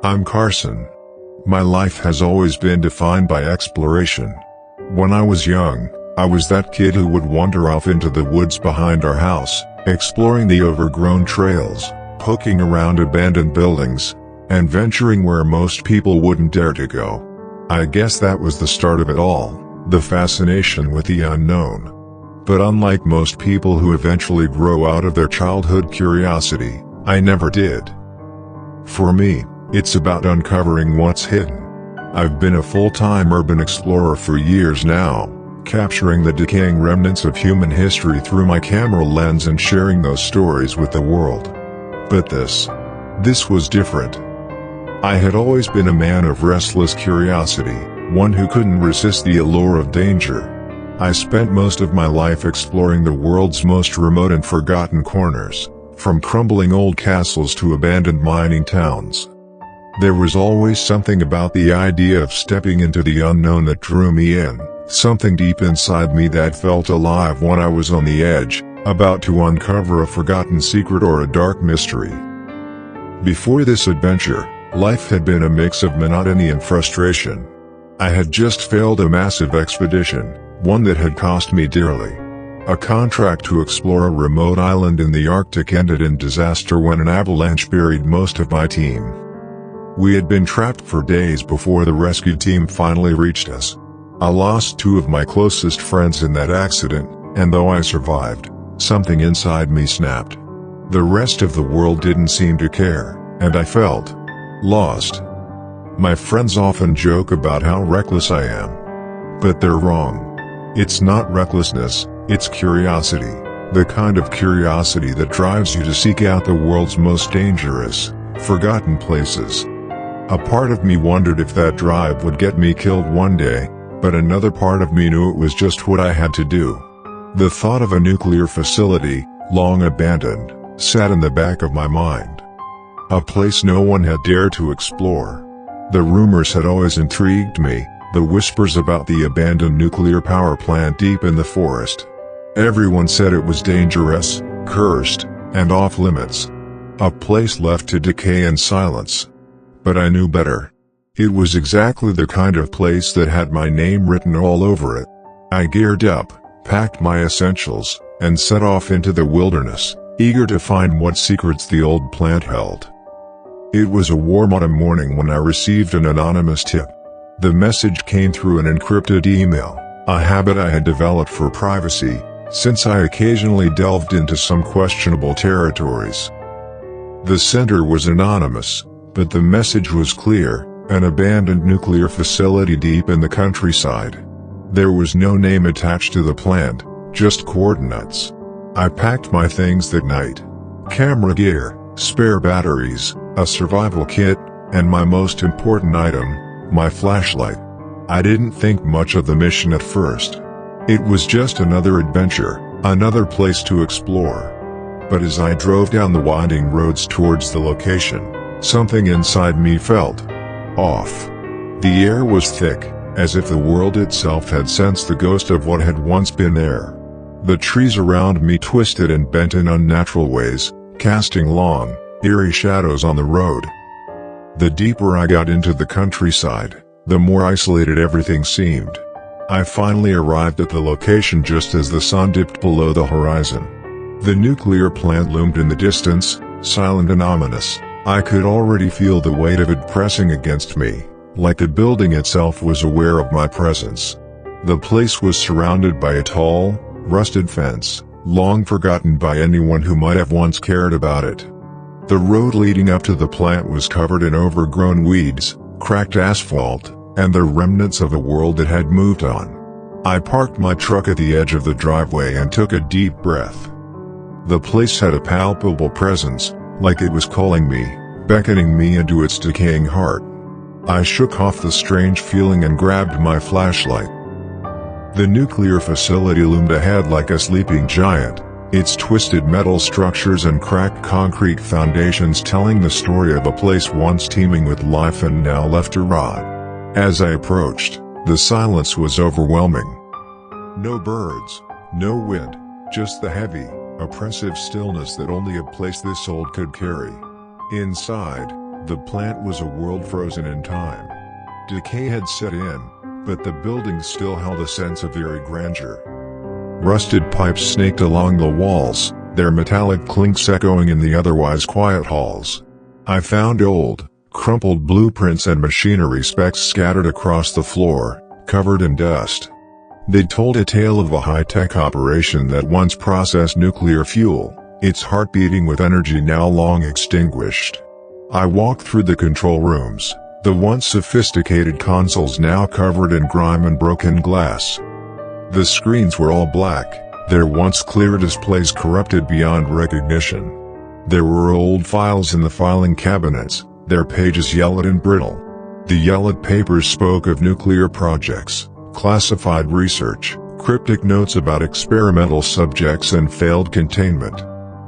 I'm Carson. My life has always been defined by exploration. When I was young, I was that kid who would wander off into the woods behind our house, exploring the overgrown trails, poking around abandoned buildings, and venturing where most people wouldn't dare to go. I guess that was the start of it all, the fascination with the unknown. But unlike most people who eventually grow out of their childhood curiosity, I never did. For me, it's about uncovering what's hidden. I've been a full-time urban explorer for years now, capturing the decaying remnants of human history through my camera lens and sharing those stories with the world. But this was different. I had always been a man of restless curiosity, one who couldn't resist the allure of danger. I spent most of my life exploring the world's most remote and forgotten corners, from crumbling old castles to abandoned mining towns. There was always something about the idea of stepping into the unknown that drew me in, something deep inside me that felt alive when I was on the edge, about to uncover a forgotten secret or a dark mystery. Before this adventure, life had been a mix of monotony and frustration. I had just failed a massive expedition, one that had cost me dearly. A contract to explore a remote island in the Arctic ended in disaster when an avalanche buried most of my team. We had been trapped for days before the rescue team finally reached us. I lost two of my closest friends in that accident, and though I survived, something inside me snapped. The rest of the world didn't seem to care, and I felt lost. My friends often joke about how reckless I am. But they're wrong. It's not recklessness, it's curiosity, the kind of curiosity that drives you to seek out the world's most dangerous, forgotten places. A part of me wondered if that drive would get me killed one day, but another part of me knew it was just what I had to do. The thought of a nuclear facility, long abandoned, sat in the back of my mind. A place no one had dared to explore. The rumors had always intrigued me, the whispers about the abandoned nuclear power plant deep in the forest. Everyone said it was dangerous, cursed, and off-limits. A place left to decay in silence. But I knew better. It was exactly the kind of place that had my name written all over it. I geared up, packed my essentials, and set off into the wilderness, eager to find what secrets the old plant held. It was a warm autumn morning when I received an anonymous tip. The message came through an encrypted email, a habit I had developed for privacy, since I occasionally delved into some questionable territories. The sender was anonymous, but the message was clear, an abandoned nuclear facility deep in the countryside. There was no name attached to the plant, just coordinates. I packed my things that night. Camera gear, spare batteries, a survival kit, and my most important item, my flashlight. I didn't think much of the mission at first. It was just another adventure, another place to explore. But as I drove down the winding roads towards the location, something inside me felt off. The air was thick, as if the world itself had sensed the ghost of what had once been there. The trees around me twisted and bent in unnatural ways, casting long, eerie shadows on the road. The deeper I got into the countryside, the more isolated everything seemed. I finally arrived at the location just as the sun dipped below the horizon. The nuclear plant loomed in the distance, silent and ominous. I could already feel the weight of it pressing against me, like the building itself was aware of my presence. The place was surrounded by a tall, rusted fence, long forgotten by anyone who might have once cared about it. The road leading up to the plant was covered in overgrown weeds, cracked asphalt, and the remnants of a world that had moved on. I parked my truck at the edge of the driveway and took a deep breath. The place had a palpable presence, like it was calling me, beckoning me into its decaying heart. I shook off the strange feeling and grabbed my flashlight. The nuclear facility loomed ahead like a sleeping giant, its twisted metal structures and cracked concrete foundations telling the story of a place once teeming with life and now left to rot. As I approached, the silence was overwhelming. No birds, no wind, just the heavy, oppressive stillness that only a place this old could carry. Inside, The plant was a world frozen in time. Decay had set in, but the building still held a sense of eerie grandeur. Rusted pipes snaked along the walls, their metallic clinks echoing in the otherwise quiet halls. I found old, crumpled blueprints and machinery specs scattered across the floor, covered in dust. They told a tale of a high-tech operation that once processed nuclear fuel, its heart beating with energy now long extinguished. I walked through the control rooms, the once sophisticated consoles now covered in grime and broken glass. The screens were all black, their once clear displays corrupted beyond recognition. There were old files in the filing cabinets, their pages yellowed and brittle. The yellowed papers spoke of nuclear projects, classified research, cryptic notes about experimental subjects and failed containment.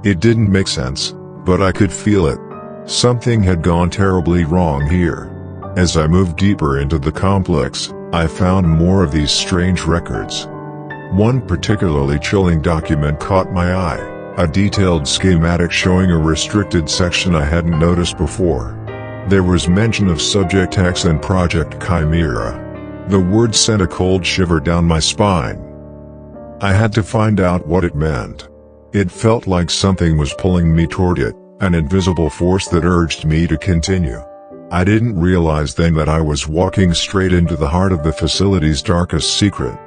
It didn't make sense, but I could feel it. Something had gone terribly wrong here. As I moved deeper into the complex, I found more of these strange records. One particularly chilling document caught my eye, a detailed schematic showing a restricted section I hadn't noticed before. There was mention of Subject X and Project Chimera. The word sent a cold shiver down my spine. I had to find out what it meant. It felt like something was pulling me toward it, an invisible force that urged me to continue. I didn't realize then that I was walking straight into the heart of the facility's darkest secret.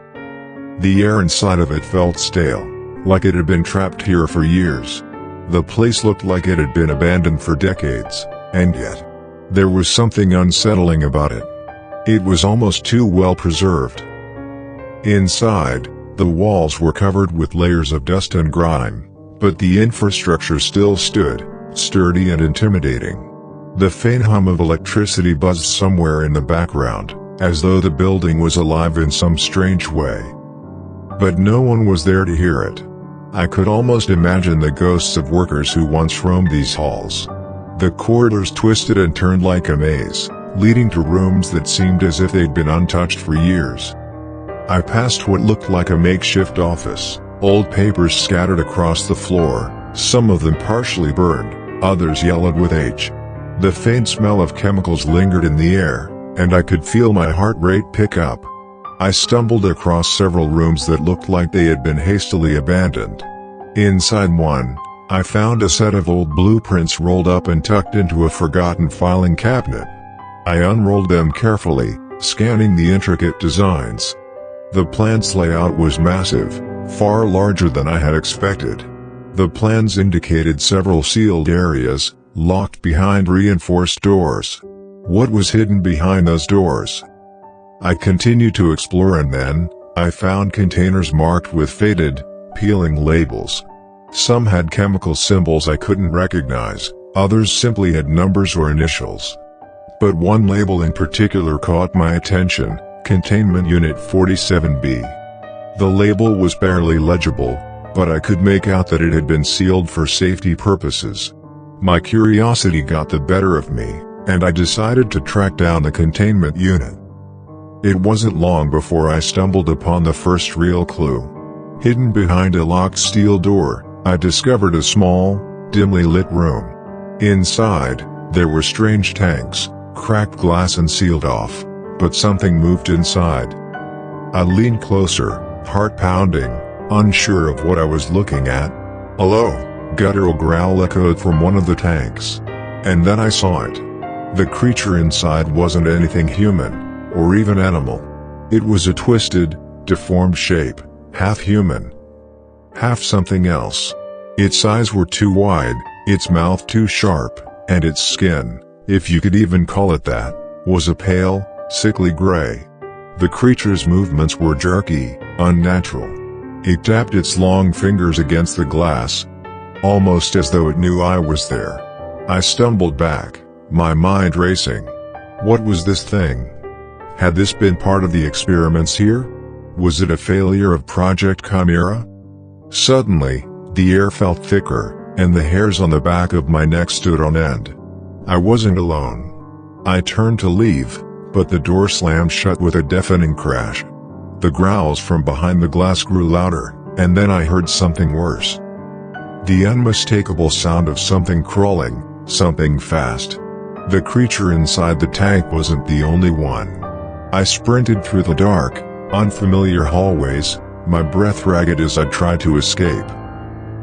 The air inside of it felt stale, like it had been trapped here for years. The place looked like it had been abandoned for decades, and yet, there was something unsettling about it. It was almost too well preserved. Inside, the walls were covered with layers of dust and grime, but the infrastructure still stood, sturdy and intimidating. The faint hum of electricity buzzed somewhere in the background, as though the building was alive in some strange way. But no one was there to hear it. I could almost imagine the ghosts of workers who once roamed these halls. The corridors twisted and turned like a maze, leading to rooms that seemed as if they'd been untouched for years. I passed what looked like a makeshift office, old papers scattered across the floor, some of them partially burned, others yellowed with age. The faint smell of chemicals lingered in the air, and I could feel my heart rate pick up. I stumbled across several rooms that looked like they had been hastily abandoned. Inside one, I found a set of old blueprints rolled up and tucked into a forgotten filing cabinet. I unrolled them carefully, scanning the intricate designs. The plant's layout was massive, far larger than I had expected. The plans indicated several sealed areas, locked behind reinforced doors. What was hidden behind those doors? I continued to explore, and then, I found containers marked with faded, peeling labels. Some had chemical symbols I couldn't recognize, others simply had numbers or initials. But one label in particular caught my attention: Containment Unit 47B. The label was barely legible, but I could make out that it had been sealed for safety purposes. My curiosity got the better of me, and I decided to track down the containment unit. It wasn't long before I stumbled upon the first real clue. Hidden behind a locked steel door, I discovered a small, dimly lit room. Inside, there were strange tanks, cracked glass and sealed off, but something moved inside. I leaned closer, heart pounding, unsure of what I was looking at. "Hello," guttural growl echoed from one of the tanks. And then I saw it. The creature inside wasn't anything human, or even animal. It was a twisted, deformed shape, half human, half something else. Its eyes were too wide, its mouth too sharp, and its skin, if you could even call it that, was a pale, sickly gray. The creature's movements were jerky, unnatural. It tapped its long fingers against the glass, almost as though it knew I was there. I stumbled back, my mind racing. What was this thing? Had this been part of the experiments here? Was it a failure of Project Chimera? Suddenly, the air felt thicker, and the hairs on the back of my neck stood on end. I wasn't alone. I turned to leave, but the door slammed shut with a deafening crash. The growls from behind the glass grew louder, and then I heard something worse. The unmistakable sound of something crawling, something fast. The creature inside the tank wasn't the only one. I sprinted through the dark, unfamiliar hallways, my breath ragged as I tried to escape.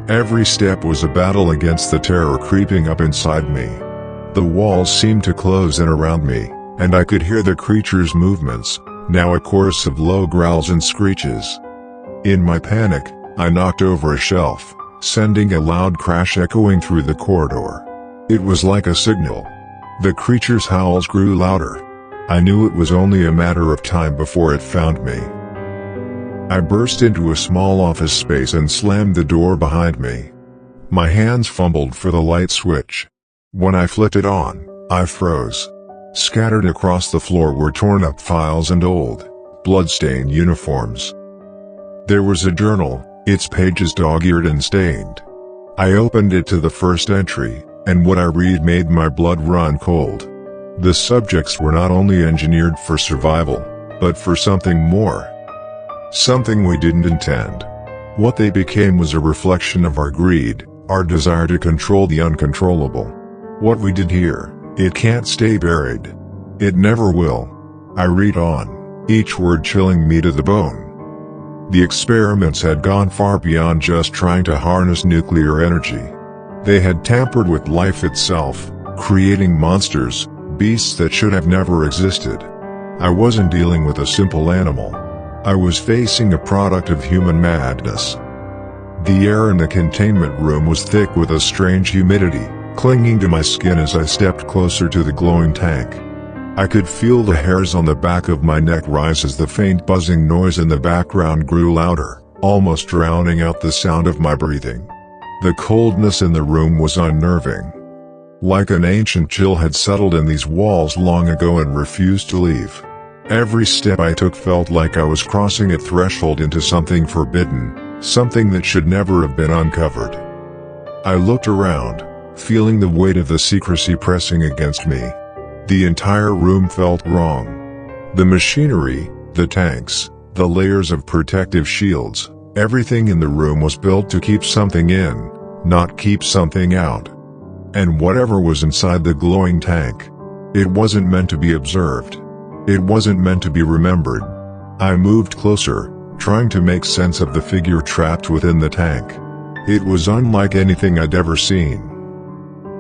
Every step was a battle against the terror creeping up inside me. The walls seemed to close in around me, and I could hear the creature's movements, now a chorus of low growls and screeches. In my panic, I knocked over a shelf, sending a loud crash echoing through the corridor. It was like a signal. The creature's howls grew louder. I knew it was only a matter of time before it found me. I burst into a small office space and slammed the door behind me. My hands fumbled for the light switch. When I flicked it on, I froze. Scattered across the floor were torn-up files and old, blood-stained uniforms. There was a journal, its pages dog-eared and stained. I opened it to the first entry, and what I read made my blood run cold. The subjects were not only engineered for survival, but for something more. Something we didn't intend. What they became was a reflection of our greed, our desire to control the uncontrollable. What we did here, it can't stay buried. It never will. I read on, each word chilling me to the bone. The experiments had gone far beyond just trying to harness nuclear energy. They had tampered with life itself, creating monsters, beasts that should have never existed. I wasn't dealing with a simple animal. I was facing a product of human madness. The air in the containment room was thick with a strange humidity, clinging to my skin as I stepped closer to the glowing tank. I could feel the hairs on the back of my neck rise as the faint buzzing noise in the background grew louder, almost drowning out the sound of my breathing. The coldness in the room was unnerving. Like an ancient chill had settled in these walls long ago and refused to leave. Every step I took felt like I was crossing a threshold into something forbidden, something that should never have been uncovered. I looked around, feeling the weight of the secrecy pressing against me. The entire room felt wrong. The machinery, the tanks, the layers of protective shields, everything in the room was built to keep something in, not keep something out. And whatever was inside the glowing tank, it wasn't meant to be observed. It wasn't meant to be remembered. I moved closer, trying to make sense of the figure trapped within the tank. It was unlike anything I'd ever seen.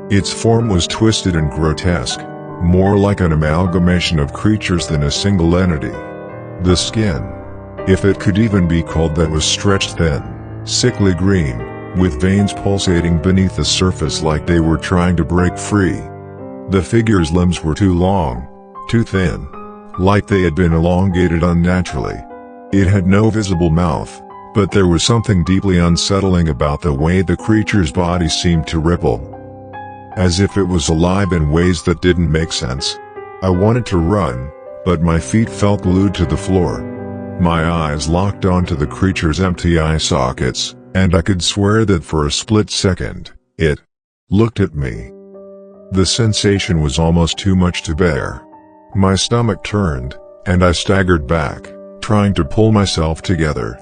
Its form was twisted and grotesque, more like an amalgamation of creatures than a single entity. The skin, if it could even be called that, was stretched thin, sickly green, with veins pulsating beneath the surface like they were trying to break free. The figure's limbs were too long, too thin, like they had been elongated unnaturally. It had no visible mouth, but there was something deeply unsettling about the way the creature's body seemed to ripple, as if it was alive in ways that didn't make sense. I wanted to run, but my feet felt glued to the floor. My eyes locked onto the creature's empty eye sockets, and I could swear that for a split second, it looked at me. The sensation was almost too much to bear. My stomach turned, and I staggered back, trying to pull myself together.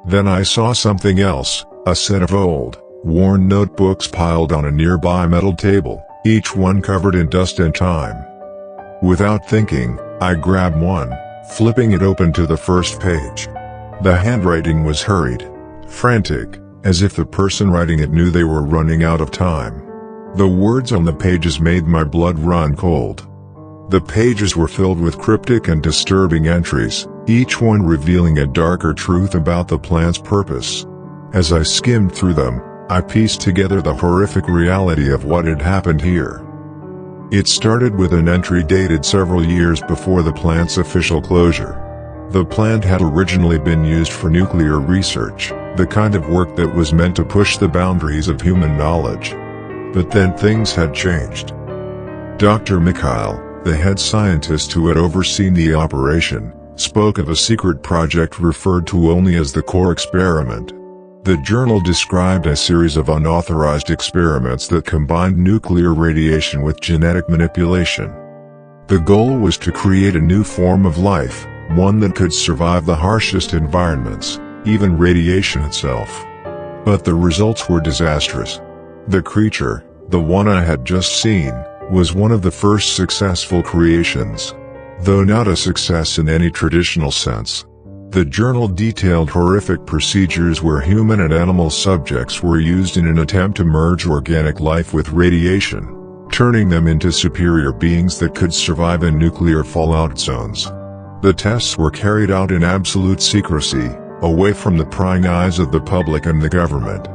Then I saw something else, a set of old, worn notebooks piled on a nearby metal table, each one covered in dust and time. Without thinking, I grabbed one, flipping it open to the first page. The handwriting was hurried, frantic, as if the person writing it knew they were running out of time. The words on the pages made my blood run cold. The pages were filled with cryptic and disturbing entries, each one revealing a darker truth about the plant's purpose. As I skimmed through them, I pieced together the horrific reality of what had happened here. It started with an entry dated several years before the plant's official closure. The plant had originally been used for nuclear research, the kind of work that was meant to push the boundaries of human knowledge. But then things had changed. Dr. Mikhail, the head scientist who had overseen the operation, spoke of a secret project referred to only as the core experiment. The journal described a series of unauthorized experiments that combined nuclear radiation with genetic manipulation. The goal was to create a new form of life, one that could survive the harshest environments, even radiation itself. But the results were disastrous. The creature, the one I had just seen, was one of the first successful creations. Though not a success in any traditional sense. The journal detailed horrific procedures where human and animal subjects were used in an attempt to merge organic life with radiation, turning them into superior beings that could survive in nuclear fallout zones. The tests were carried out in absolute secrecy, away from the prying eyes of the public and the government.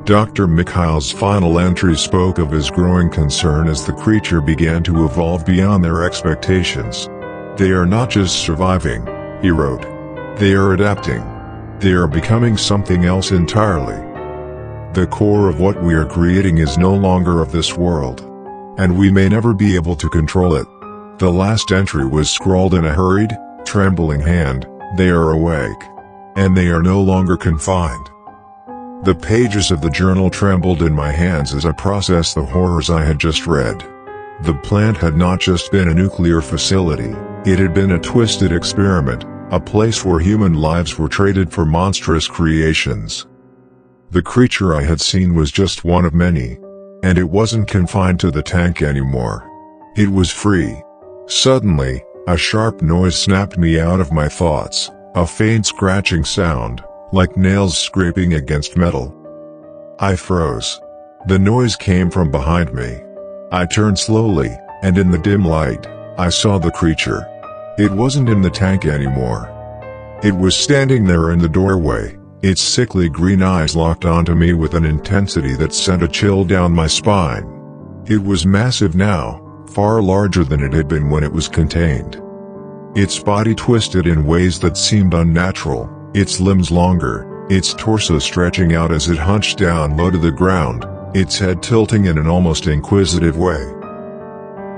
Dr. Mikhail's final entry spoke of his growing concern as the creature began to evolve beyond their expectations. "They are not just surviving," he wrote. "They are adapting. They are becoming something else entirely. The core of what we are creating is no longer of this world. And we may never be able to control it." The last entry was scrawled in a hurried, trembling hand. "They are awake. And they are no longer confined." The pages of the journal trembled in my hands as I processed the horrors I had just read. The plant had not just been a nuclear facility, it had been a twisted experiment, a place where human lives were traded for monstrous creations. The creature I had seen was just one of many. And it wasn't confined to the tank anymore. It was free. Suddenly, a sharp noise snapped me out of my thoughts, a faint scratching sound, like nails scraping against metal. I froze. The noise came from behind me. I turned slowly, and in the dim light, I saw the creature. It wasn't in the tank anymore. It was standing there in the doorway, its sickly green eyes locked onto me with an intensity that sent a chill down my spine. It was massive now, far larger than it had been when it was contained. Its body twisted in ways that seemed unnatural, its limbs longer, its torso stretching out as it hunched down low to the ground, its head tilting in an almost inquisitive way.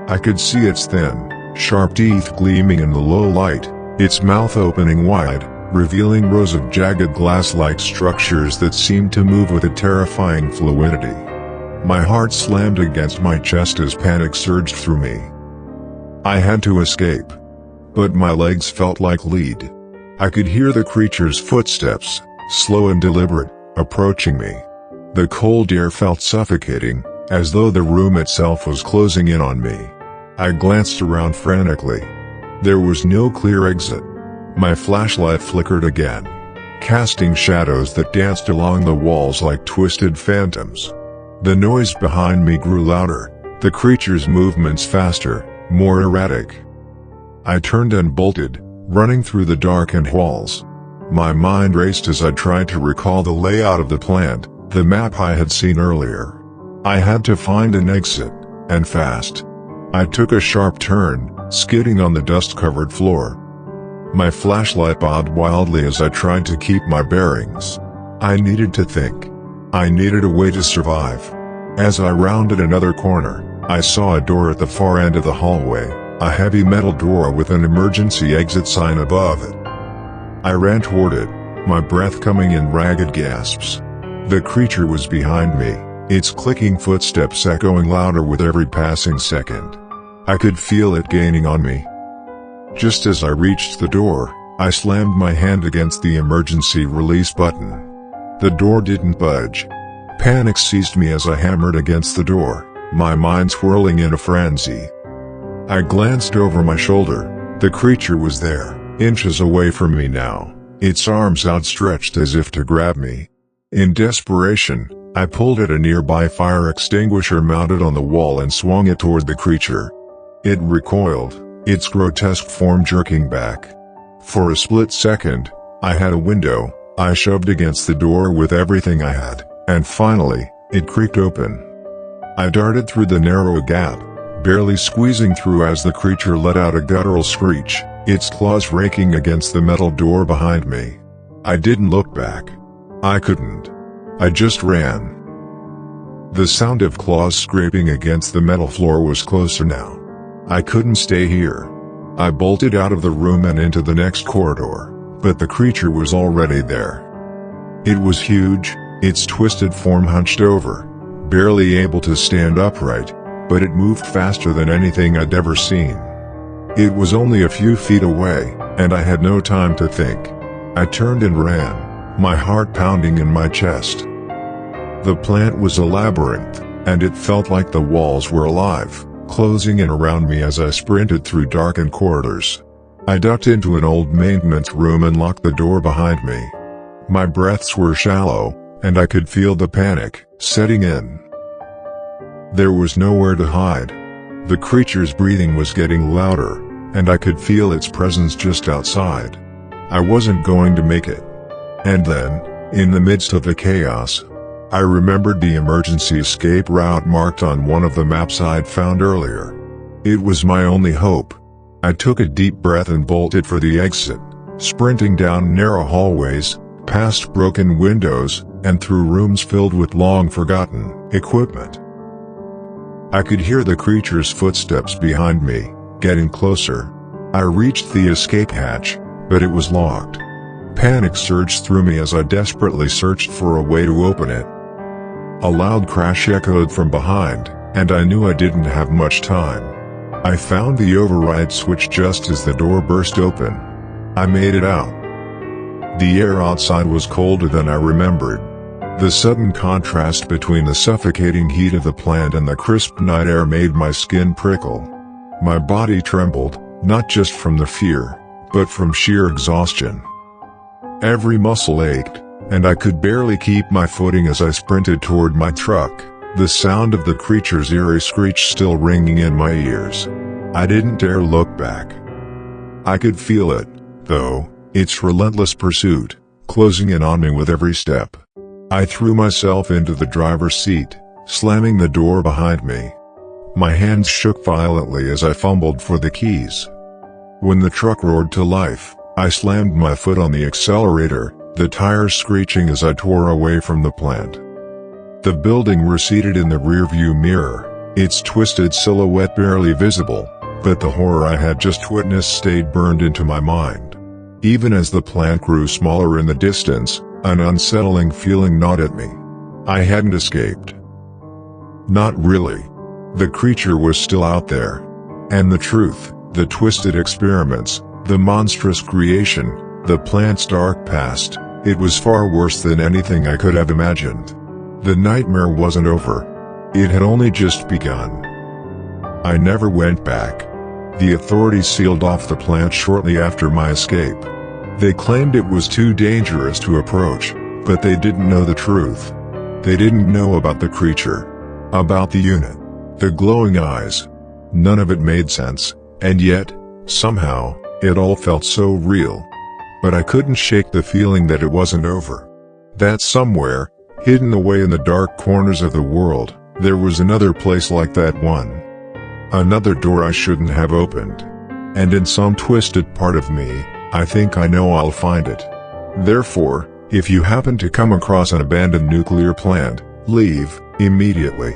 I could see its thin, sharp teeth gleaming in the low light, its mouth opening wide, revealing rows of jagged glass-like structures that seemed to move with a terrifying fluidity. My heart slammed against my chest as panic surged through me. I had to escape. But my legs felt like lead. I could hear the creature's footsteps, slow and deliberate, approaching me. The cold air felt suffocating, as though the room itself was closing in on me. I glanced around frantically. There was no clear exit. My flashlight flickered again, casting shadows that danced along the walls like twisted phantoms. The noise behind me grew louder, the creature's movements faster, more erratic. I turned and bolted, running through the darkened halls. My mind raced as I tried to recall the layout of the plant, the map I had seen earlier. I had to find an exit, and fast. I took a sharp turn, skidding on the dust-covered floor. My flashlight bobbed wildly as I tried to keep my bearings. I needed to think. I needed a way to survive. As I rounded another corner, I saw a door at the far end of the hallway, a heavy metal door with an emergency exit sign above it. I ran toward it, my breath coming in ragged gasps. The creature was behind me, its clicking footsteps echoing louder with every passing second. I could feel it gaining on me. Just as I reached the door, I slammed my hand against the emergency release button. The door didn't budge. Panic seized me as I hammered against the door, my mind swirling in a frenzy. I glanced over my shoulder. The creature was there, inches away from me now, its arms outstretched as if to grab me. In desperation, I pulled at a nearby fire extinguisher mounted on the wall and swung it toward the creature. It recoiled, its grotesque form jerking back. For a split second, I had a window. I shoved against the door with everything I had, and finally, it creaked open. I darted through the narrow gap, barely squeezing through as the creature let out a guttural screech, its claws raking against the metal door behind me. I didn't look back. I couldn't. I just ran. The sound of claws scraping against the metal floor was closer now. I couldn't stay here. I bolted out of the room and into the next corridor, but the creature was already there. It was huge, its twisted form hunched over, barely able to stand upright, but it moved faster than anything I'd ever seen. It was only a few feet away, and I had no time to think. I turned and ran, my heart pounding in my chest. The plant was a labyrinth, and it felt like the walls were alive, closing in around me as I sprinted through darkened corridors. I ducked into an old maintenance room and locked the door behind me. My breaths were shallow, and I could feel the panic setting in. There was nowhere to hide. The creature's breathing was getting louder, and I could feel its presence just outside. I wasn't going to make it. And then, in the midst of the chaos, I remembered the emergency escape route marked on one of the maps I'd found earlier. It was my only hope. I took a deep breath and bolted for the exit, sprinting down narrow hallways, past broken windows, and through rooms filled with long-forgotten equipment. I could hear the creature's footsteps behind me, getting closer. I reached the escape hatch, but it was locked. Panic surged through me as I desperately searched for a way to open it. A loud crash echoed from behind, and I knew I didn't have much time. I found the override switch just as the door burst open. I made it out. The air outside was colder than I remembered. The sudden contrast between the suffocating heat of the plant and the crisp night air made my skin prickle. My body trembled, not just from the fear, but from sheer exhaustion. Every muscle ached, and I could barely keep my footing as I sprinted toward my truck, the sound of the creature's eerie screech still ringing in my ears. I didn't dare look back. I could feel it, though, its relentless pursuit, closing in on me with every step. I threw myself into the driver's seat, slamming the door behind me. My hands shook violently as I fumbled for the keys. When the truck roared to life, I slammed my foot on the accelerator, the tires screeching as I tore away from the plant. The building receded in the rearview mirror, its twisted silhouette barely visible, but the horror I had just witnessed stayed burned into my mind. Even as the plant grew smaller in the distance, an unsettling feeling gnawed at me. I hadn't escaped. Not really. The creature was still out there. And the truth, the twisted experiments, the monstrous creation, the plant's dark past, it was far worse than anything I could have imagined. The nightmare wasn't over. It had only just begun. I never went back. The authorities sealed off the plant shortly after my escape. They claimed it was too dangerous to approach, but they didn't know the truth. They didn't know about the creature, about the unit, the glowing eyes. None of it made sense, and yet, somehow, it all felt so real. But I couldn't shake the feeling that it wasn't over. That somewhere, hidden away in the dark corners of the world, there was another place like that one. Another door I shouldn't have opened. And in some twisted part of me, I think I know I'll find it. Therefore, if you happen to come across an abandoned nuclear plant, leave immediately.